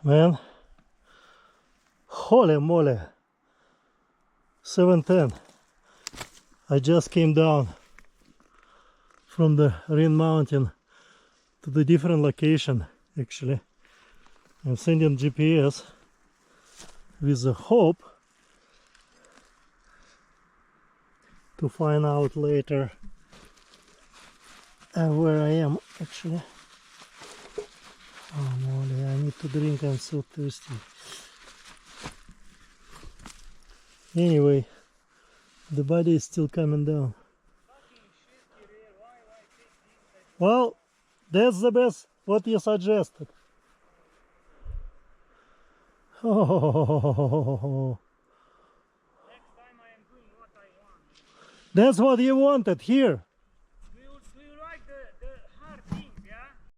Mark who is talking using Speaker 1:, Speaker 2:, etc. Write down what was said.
Speaker 1: Man, holy moly, 7:10. I just came down from the Rin Mountain to the different location. Actually, I'm sending GPS with the hope to find out later where I am actually. Oh moly, I need to drink, I'm so thirsty. Anyway, the body is still coming down. Well, that's the best what you suggested. Oh,
Speaker 2: Next time I am doing what I want.
Speaker 1: that's what you wanted here.